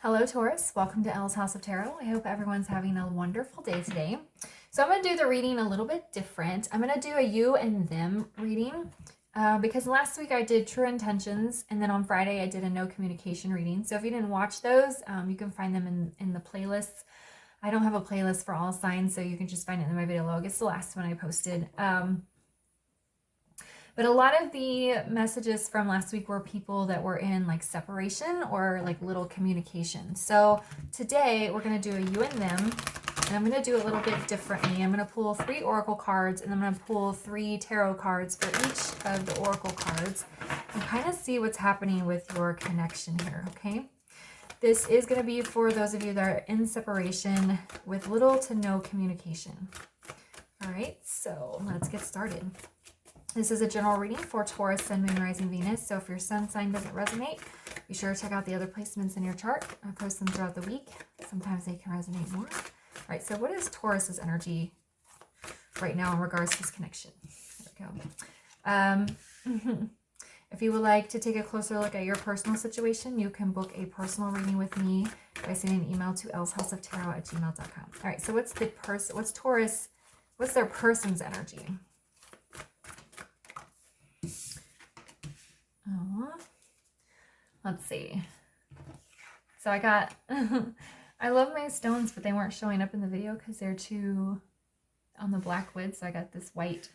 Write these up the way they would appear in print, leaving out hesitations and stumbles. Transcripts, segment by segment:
Hello Taurus, welcome to Elle's House of Tarot. I hope everyone's having a wonderful day today. So I'm going to do the reading a little bit different. I'm going to do a you and them reading because last week I did true intentions and then on Friday I did a no communication reading. So if you didn't watch those, you can find them in the playlists. I don't have a playlist for all signs, so you can just find it in my video log. It's the last one I posted. But a lot of the messages from last week were people that were in like separation or like little communication. So today we're going to do a you and them, and I'm going to do a little bit differently. I'm going to pull 3 oracle cards, and I'm going to pull 3 tarot cards for each of the oracle cards and kind of see what's happening with your connection here, okay? This is going to be for those of you that are in separation with little to no communication. All right, so let's get started. This is a general reading for Taurus, Sun, Moon, Rising, Venus. So if your sun sign doesn't resonate, be sure to check out the other placements in your chart. I post them throughout the week. Sometimes they can resonate more. All right, so what is Taurus's energy right now in regards to this connection? There we go. If you would like to take a closer look at your personal situation, you can book a personal reading with me by sending an email to ellshouseoftarot@gmail.com. All right, so what's Taurus, what's their person's energy? Let's see. So I got, I love my stones, but they weren't showing up in the video because they're too on the black wood. So I got this white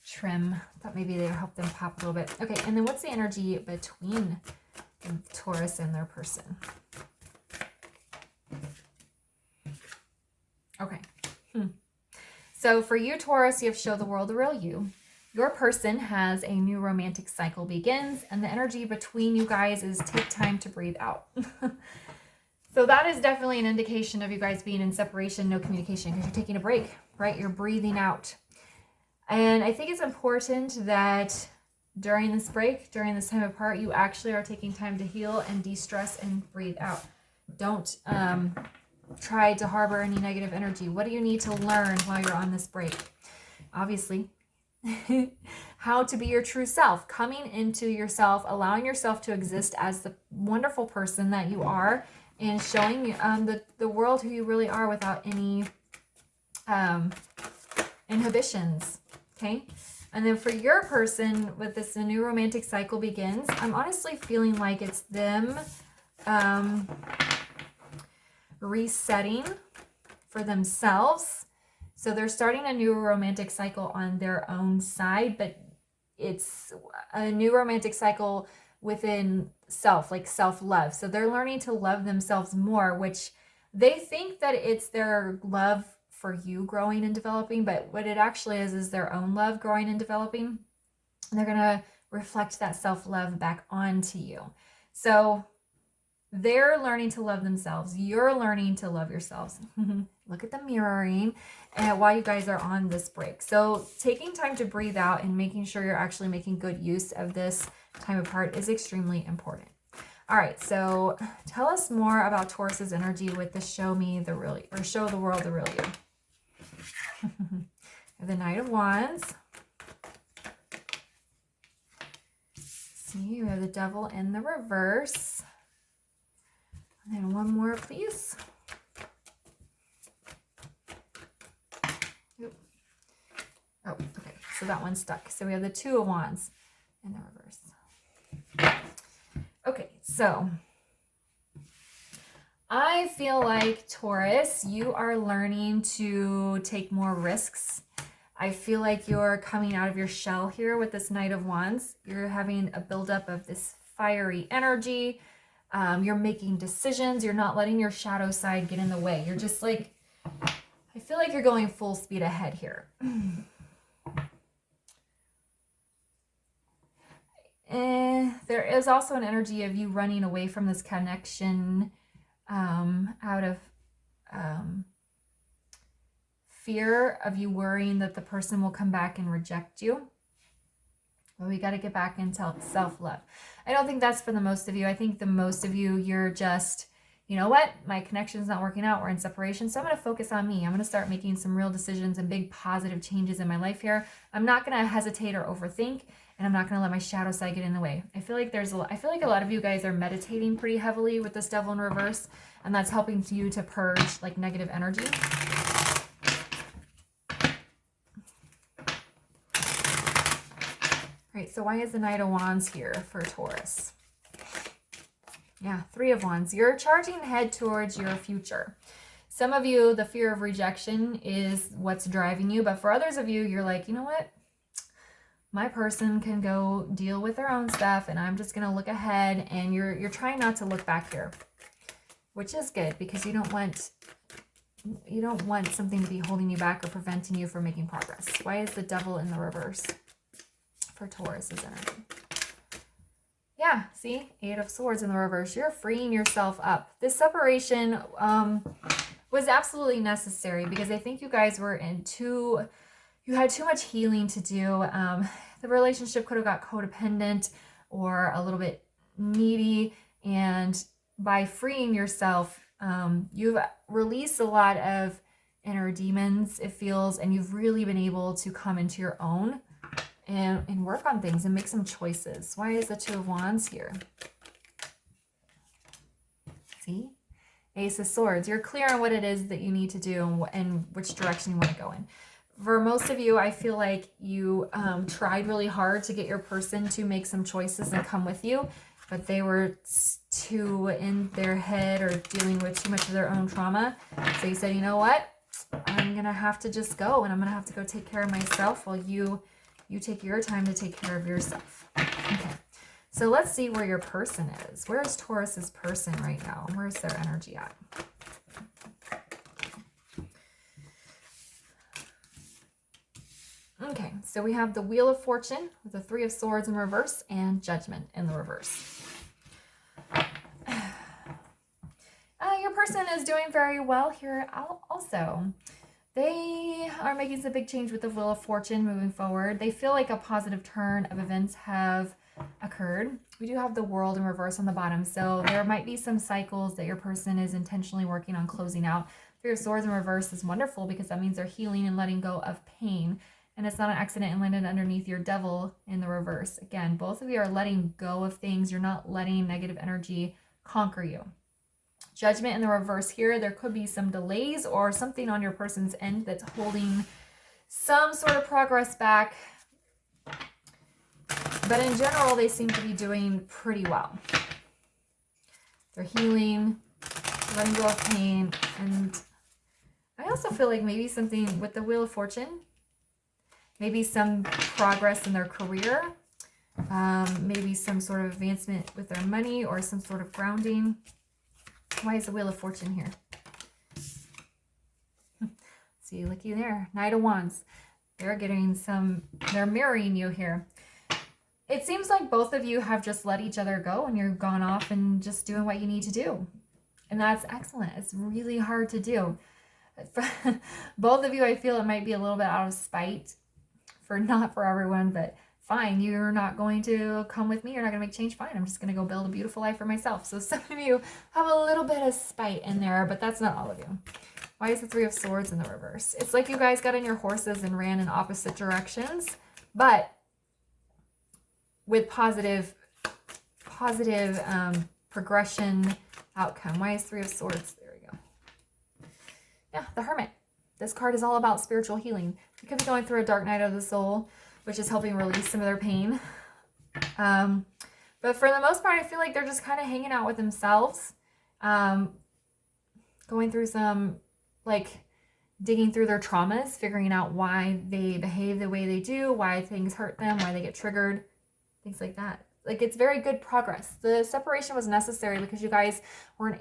trim. Thought maybe they would help them pop a little bit. Okay, and then what's the energy between Taurus and their person? Okay. So for you, Taurus, you have Show the World the Real You. Your person has a new romantic cycle begins, and the energy between you guys is take time to breathe out. So that is definitely an indication of you guys being in separation, no communication, because you're taking a break, right? You're breathing out. And I think it's important that during this break, during this time apart, you actually are taking time to heal and de-stress and breathe out. Don't try to harbor any negative energy. What do you need to learn while you're on this break? Obviously, how to be your true self, coming into yourself, allowing yourself to exist as the wonderful person that you are, and showing the world who you really are without any inhibitions, okay? And then for your person, with this, a new romantic cycle begins. I'm honestly feeling like it's them resetting for themselves. So they're starting a new romantic cycle on their own side, but it's a new romantic cycle within self, like self-love. So they're learning to love themselves more, which they think that it's their love for you growing and developing, but what it actually is their own love growing and developing. And they're going to reflect that self-love back onto you. So they're learning to love themselves. You're learning to love yourselves. Look at the mirroring while you guys are on this break. So taking time to breathe out and making sure you're actually making good use of this time apart is extremely important. All right, so tell us more about Taurus's energy with the Show Me the Real, or Show the World the Real You. The Knight of Wands. See, we have the Devil in the reverse. And then one more, please. Oop. Oh, okay. So that one's stuck. So we have the Two of Wands in the reverse. Okay, so I feel like, Taurus, you are learning to take more risks. I feel like you're coming out of your shell here with this Knight of Wands. You're having a buildup of this fiery energy. You're making decisions. You're not letting your shadow side get in the way. You're just like, I feel like you're going full speed ahead here. There is also an energy of you running away from this connection out of fear of you worrying that the person will come back and reject you. But we got to get back into self-love. I don't think that's for the most of you. I think the most of you, you're just, you know what? My connection's not working out. We're in separation. So I'm going to focus on me. I'm going to start making some real decisions and big positive changes in my life here. I'm not going to hesitate or overthink, and I'm not going to let my shadow side get in the way. I feel like a lot of you guys are meditating pretty heavily with this Devil in reverse, and that's helping you to purge like negative energy. Right, so why is the Knight of Wands here for Taurus? Yeah, Three of Wands. You're charging ahead towards your future. Some of you, the fear of rejection is what's driving you, but for others of you, you're like, you know what? My person can go deal with their own stuff, and I'm just going to look ahead, and you're trying not to look back here, which is good because you don't want something to be holding you back or preventing you from making progress. Why is the Devil in the reverse for Taurus's energy? Yeah, see? Eight of Swords in the reverse. You're freeing yourself up. This separation was absolutely necessary because I think you guys were you had too much healing to do. The relationship could have got codependent or a little bit needy, and by freeing yourself, you've released a lot of inner demons, it feels, and you've really been able to come into your own and work on things and make some choices. Why is the Two of Wands here? See? Ace of Swords. You're clear on what it is that you need to do and which direction you want to go in. For most of you, I feel like you tried really hard to get your person to make some choices and come with you, but they were too in their head or dealing with too much of their own trauma. So you said, you know what? I'm going to have to just go, and I'm going to have to go take care of myself while you take your time to take care of yourself. Okay. So let's see where your person is. Where is Taurus's person right now? Where's their energy at? Okay, so we have the Wheel of Fortune with the Three of Swords in reverse and Judgment in the reverse. Your person is doing very well here also. They are making some big change with the Wheel of Fortune moving forward. They feel like a positive turn of events have occurred. We do have the World in reverse on the bottom, so there might be some cycles that your person is intentionally working on closing out. Three of Swords in reverse is wonderful because that means they're healing and letting go of pain. And it's not an accident and landed underneath your Devil in the reverse. Again, both of you are letting go of things. You're not letting negative energy conquer you. Judgment in the reverse here. There could be some delays or something on your person's end that's holding some sort of progress back. But in general, they seem to be doing pretty well. They're healing, letting go of pain. And I also feel like maybe something with the Wheel of Fortune, maybe some progress in their career, maybe some sort of advancement with their money or some sort of grounding. Why is the Wheel of Fortune here? See, looky there. Knight of Wands. They're mirroring you here. It seems like both of you have just let each other go and you've gone off and just doing what you need to do. And that's excellent. It's really hard to do. Both of you, I feel it might be a little bit out of spite. Not for everyone, but fine. You're not going to come with me. You're not going to make change. Fine. I'm just going to go build a beautiful life for myself. So some of you have a little bit of spite in there, but that's not all of you. Why is the Three of Swords in the reverse? It's like you guys got on your horses and ran in opposite directions, but with positive progression outcome. Why is Three of Swords? There we go. Yeah, the Hermit. This card is all about spiritual healing. You could be going through a dark night of the soul, which is helping release some of their pain. But for the most part, I feel like they're just kind of hanging out with themselves, going through some, like, digging through their traumas, figuring out why they behave the way they do, why things hurt them, why they get triggered, things like that. Like, it's very good progress. The separation was necessary because you guys were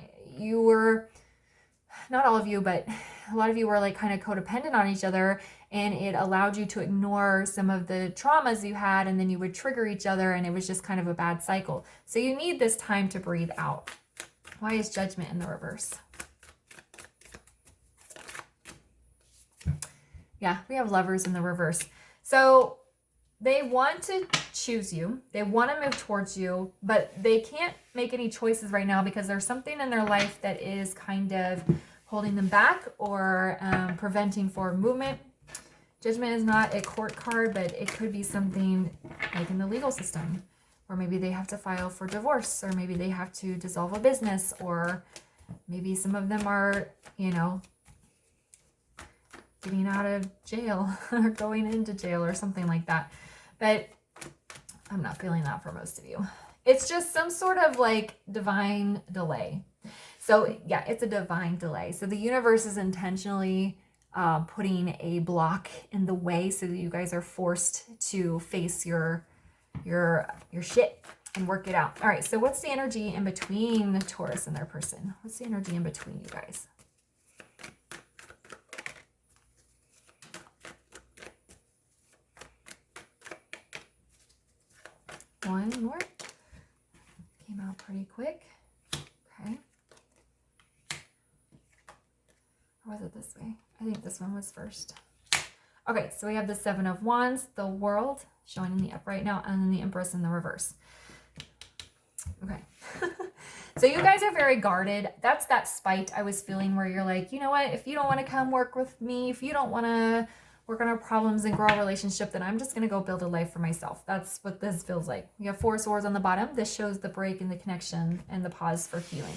not all of you, but a lot of you were like kind of codependent on each other, and it allowed you to ignore some of the traumas you had, and then you would trigger each other, and it was just kind of a bad cycle. So you need this time to breathe out. Why is Judgment in the reverse? Yeah, we have Lovers in the reverse. So they want to choose you. They want to move towards you, but they can't make any choices right now because there's something in their life that is kind of holding them back or preventing forward movement. Judgment is not a court card, but it could be something like in the legal system, or maybe they have to file for divorce, or maybe they have to dissolve a business, or maybe some of them are, you know, getting out of jail or going into jail or something like that. But I'm not feeling that for most of you. It's just some sort of like divine delay. So yeah, it's a divine delay. So the universe is intentionally putting a block in the way so that you guys are forced to face your shit and work it out. All right, so what's the energy in between Taurus and their person? What's the energy in between you guys? One more. Came out pretty quick. Okay. Or was it this way? I think this one was first. Okay, so we have the Seven of Wands, the World, showing in the upright now, and then the Empress in the reverse. Okay. So you guys are very guarded. That's that spite I was feeling where you're like, you know what? If you don't want to come work with me, if you don't want to work on our problems and grow our relationship, then I'm just going to go build a life for myself. That's what this feels like. We have 4 swords on the bottom. This shows the break and the connection and the pause for healing.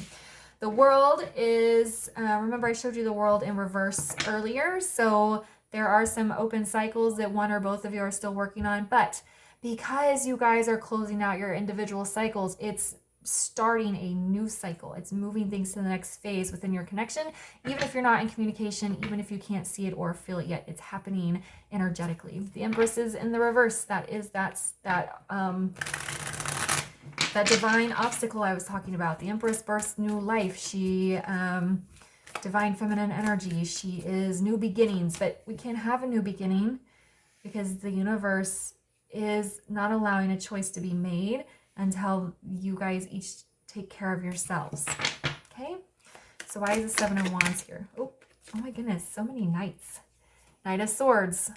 The World is, remember I showed you the World in reverse earlier. So there are some open cycles that one or both of you are still working on. But because you guys are closing out your individual cycles, it's starting a new cycle. It's moving things to the next phase within your connection. Even if you're not in communication, even if you can't see it or feel it yet, it's happening energetically. The Empress is in the reverse. That is that divine obstacle I was talking about. The Empress births new life. She divine feminine energy. She is new beginnings, but we can't have a new beginning because the universe is not allowing a choice to be made until you guys each take care of yourselves. Okay? So why is the Seven of Wands here? Oh my goodness, so many knights. Knight of Swords.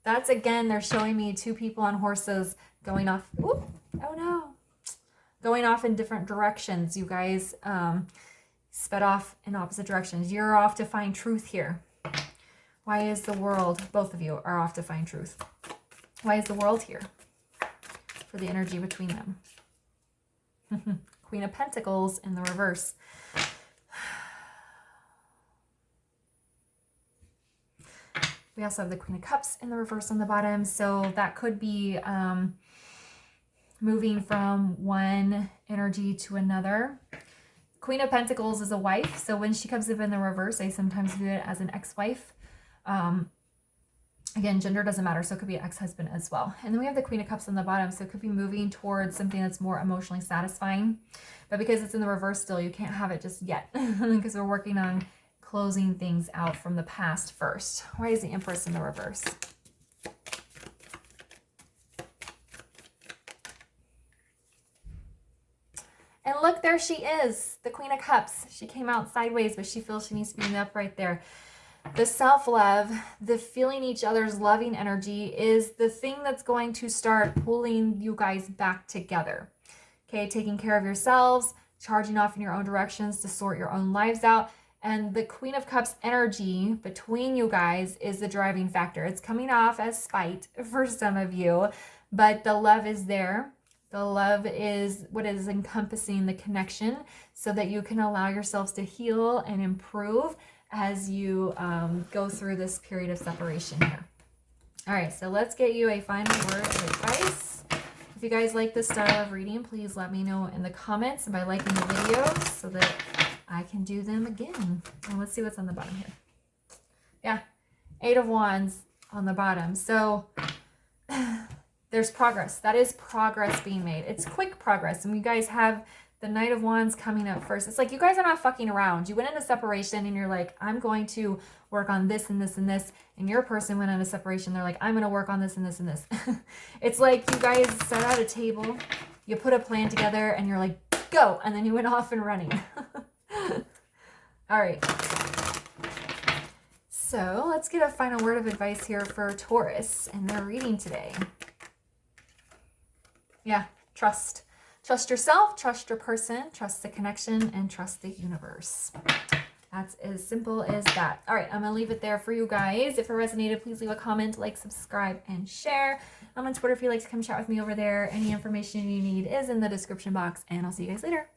That's, again, they're showing me 2 people on horses going off. Ooh, oh no. Going off in different directions. You guys sped off in opposite directions. You're off to find truth here. Why is the World, both of you are off to find truth. Why is the World here? For the energy between them. Queen of Pentacles in the reverse. We also have the Queen of Cups in the reverse on the bottom. So that could be moving from one energy to another. Queen of Pentacles is a wife. So when she comes up in the reverse, I sometimes view it as an ex-wife. Again, gender doesn't matter, so it could be an ex-husband as well. And then we have the Queen of Cups on the bottom, so it could be moving towards something that's more emotionally satisfying. But because it's in the reverse still, you can't have it just yet because we're working on closing things out from the past first. Why is the Empress in the reverse? And look, there she is, the Queen of Cups. She came out sideways, but she feels she needs to be in the upright there. The self-love, the feeling each other's loving energy is the thing that's going to start pulling you guys back together. Okay, taking care of yourselves, charging off in your own directions to sort your own lives out. And the Queen of Cups energy between you guys is the driving factor. It's coming off as spite for some of you, but the love is there. The love is what is encompassing the connection so that you can allow yourselves to heal and improve as you go through this period of separation here. All right, so let's get you a final word of advice. If you guys like this style of reading, please let me know in the comments and by liking the videos so that I can do them again. And let's see what's on the bottom here. Yeah, 8 of Wands on the bottom. So there's progress. That is progress being made. It's quick progress. And you guys have the Knight of Wands coming up first. It's like you guys are not fucking around. You went into separation and you're like, I'm going to work on this and this and this. And your person went into separation. They're like, I'm going to work on this and this and this. It's like you guys set out a table, you put a plan together and you're like, go. And then you went off and running. All right. So let's get a final word of advice here for Taurus and their reading today. Yeah, trust. Trust yourself, trust your person, trust the connection, and trust the universe. That's as simple as that. All right, I'm going to leave it there for you guys. If it resonated, please leave a comment, like, subscribe, and share. I'm on Twitter if you'd like to come chat with me over there. Any information you need is in the description box, and I'll see you guys later.